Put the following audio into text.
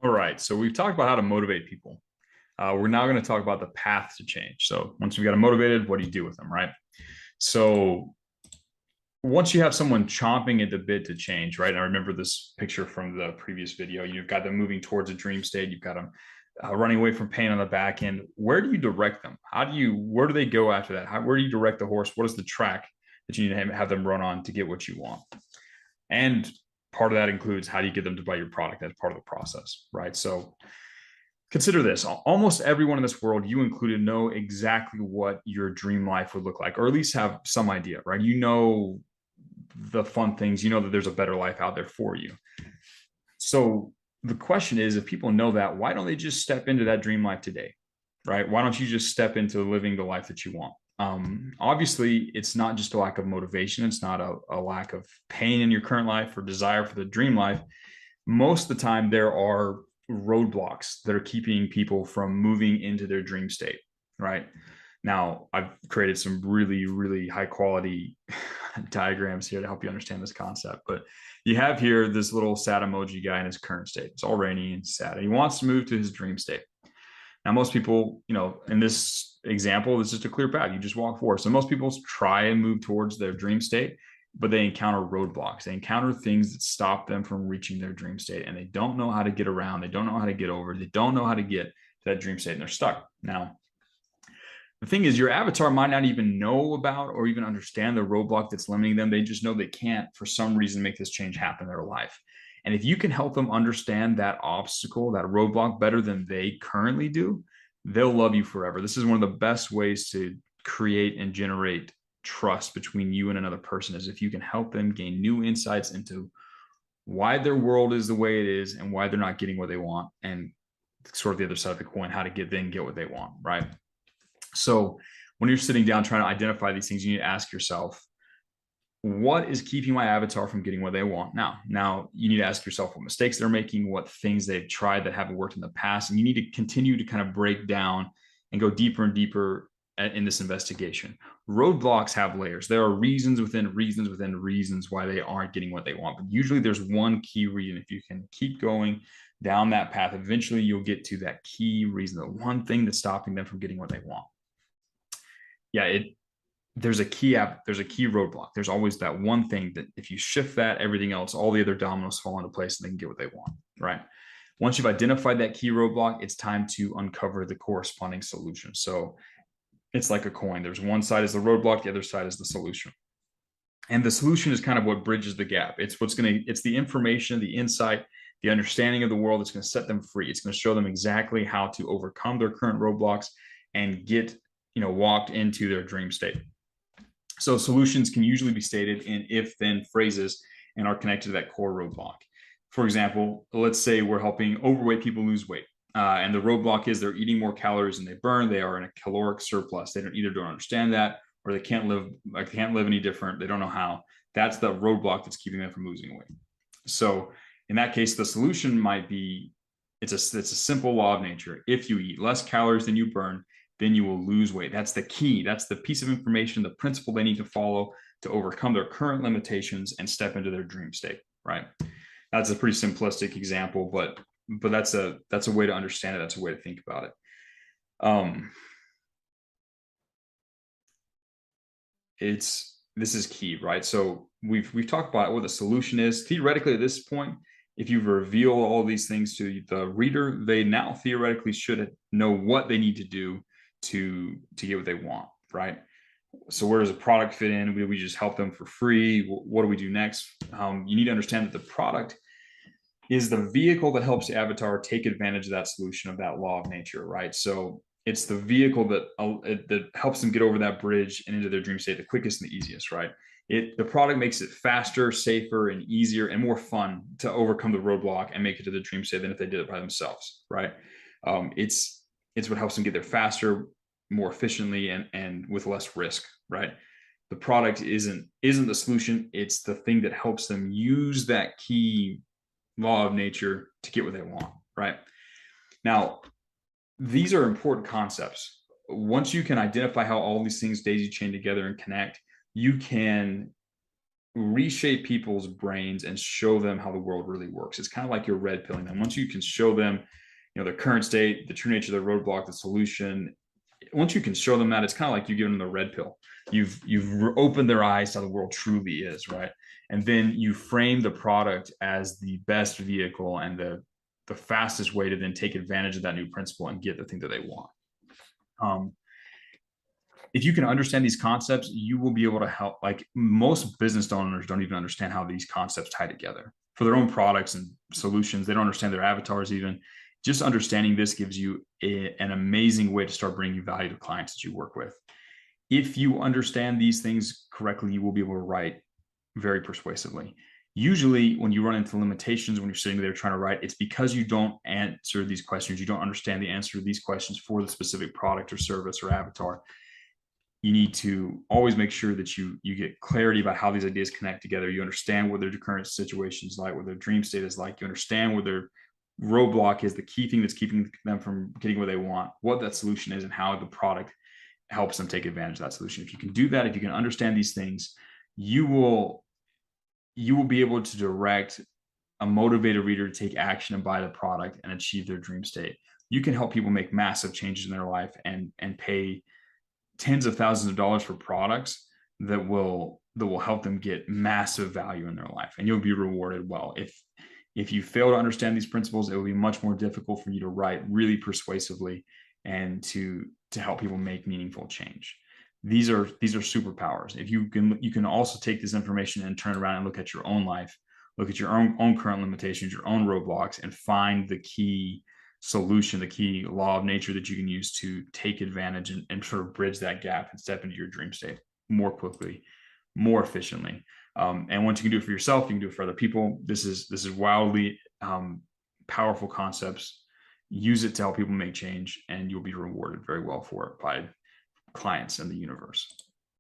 All right, so we've talked about how to motivate people. We're now going to talk about the path to change. So once you've got them motivated, what do you do with them, right? So once you have someone chomping at the bit to change, right? And I remember this picture from the previous video. You've got them moving towards a dream state. You've got them running away from pain on the back end. Where do you direct them? Where do they go after that? Where do you direct the horse? What is the track that you need to have them run on to get what you want? And part of that includes how do you get them to buy your product as part of the process, right? So consider this. Almost everyone in this world, you included, know exactly what your dream life would look like, or at least have some idea, right? You know the fun things, you know that there's a better life out there for you. So the question is, if people know that, why don't they just step into that dream life today, right? Why don't you just step into living the life that you want? Obviously, it's not just a lack of motivation. It's not a lack of pain in your current life or desire for the dream life. Most of the time, there are roadblocks that are keeping people from moving into their dream state, right? Now, I've created some really, really high quality diagrams here to help you understand this concept. But you have here this little sad emoji guy in his current state. It's all rainy and sad. And he wants to move to his dream state. Now, most people, in this example, it's just a clear path. You just walk forward. So most people try and move towards their dream state, but they encounter roadblocks. They encounter things that stop them from reaching their dream state, and they don't know how to get around. They don't know how to get over. They don't know how to get to that dream state, and they're stuck. Now, the thing is, your avatar might not even know about or even understand the roadblock that's limiting them. They just know they can't, for some reason, make this change happen in their life. And if you can help them understand that obstacle, that roadblock better than they currently do, they'll love you forever. This is one of the best ways to create and generate trust between you and another person, is if you can help them gain new insights into why their world is the way it is and why they're not getting what they want, and sort of the other side of the coin, how to get what they want, right? So when you're sitting down trying to identify these things, you need to ask yourself, what is keeping my avatar from getting what they want now? Now, you need to ask yourself what mistakes they're making, what things they've tried that haven't worked in the past. And you need to continue to kind of break down and go deeper and deeper in this investigation. Roadblocks have layers. There are reasons within reasons within reasons why they aren't getting what they want. But usually there's one key reason. If you can keep going down that path, eventually you'll get to that key reason, the one thing that's stopping them from getting what they want. Yeah, there's a key roadblock. There's always that one thing that if you shift that, everything else, all the other dominoes fall into place and they can get what they want, right? Once you've identified that key roadblock, it's time to uncover the corresponding solution. So it's like a coin. There's one side is the roadblock, the other side is the solution. And the solution is kind of what bridges the gap. It's the information, the insight, the understanding of the world that's going to set them free. It's going to show them exactly how to overcome their current roadblocks and get, walked into their dream state. So solutions can usually be stated in if-then phrases and are connected to that core roadblock. For example, let's say we're helping overweight people lose weight. And the roadblock is they're eating more calories than they burn. They are in a caloric surplus. They don't understand that, or they can't live any different. They don't know how. That's the roadblock that's keeping them from losing weight. So in that case, the solution might be it's a simple law of nature. If you eat less calories than you burn, then you will lose weight. That's the key. That's the piece of information, the principle they need to follow to overcome their current limitations and step into their dream state, right? That's a pretty simplistic example, but that's a way to understand it. That's a way to think about it. This is key, right? So we've talked about what the solution is. Theoretically, at this point, if you reveal all these things to the reader, they now theoretically should know what they need to do to get what they want, right? So where does a product fit in? We just help them for free. What do we do next? You need to understand that the product is the vehicle that helps the avatar take advantage of that solution, of that law of nature, right? So it's the vehicle that helps them get over that bridge and into their dream state the quickest and the easiest, right? The product makes it faster, safer, and easier and more fun to overcome the roadblock and make it to the dream state than if they did it by themselves, right? It's what helps them get there faster, more efficiently, and with less risk, right? The product isn't the solution. It's the thing that helps them use that key law of nature to get what they want, right? Now, these are important concepts. Once you can identify how all these things daisy chain together and connect, you can reshape people's brains and show them how the world really works. It's kind of like you're red pilling them. Once you can show them, their current state, the true nature of the roadblock, the solution. Once you can show them that, it's kind of like you give them the red pill. You've opened their eyes to how the world truly is, right? And then you frame the product as the best vehicle and the fastest way to then take advantage of that new principle and get the thing that they want. If you can understand these concepts, you will be able to help. Like, most business owners don't even understand how these concepts tie together for their own products and solutions. They don't understand their avatars even. Just understanding this gives you an amazing way to start bringing value to clients that you work with. If you understand these things correctly, you will be able to write very persuasively. Usually when you run into limitations, when you're sitting there trying to write, it's because you don't answer these questions. You don't understand the answer to these questions for the specific product or service or avatar. You need to always make sure that you get clarity about how these ideas connect together. You understand what their current situation is like, what their dream state is like. You understand what their roadblock is, the key thing that's keeping them from getting what they want, what that solution is, and how the product helps them take advantage of that solution. If you can do that, if you can understand these things, you will be able to direct a motivated reader to take action and buy the product and achieve their dream state. You can help people make massive changes in their life and pay tens of thousands of dollars for products that will help them get massive value in their life, and you'll be rewarded well. If you fail to understand these principles, it will be much more difficult for you to write really persuasively and to help people make meaningful change. These are superpowers. If you can also take this information and turn around and look at your own life, look at your own current limitations, your own roadblocks, and find the key solution, the key law of nature that you can use to take advantage and sort of bridge that gap and step into your dream state more quickly, more efficiently. And once you can do it for yourself, you can do it for other people. This is wildly powerful concepts. Use it to help people make change, and you'll be rewarded very well for it by clients and the universe.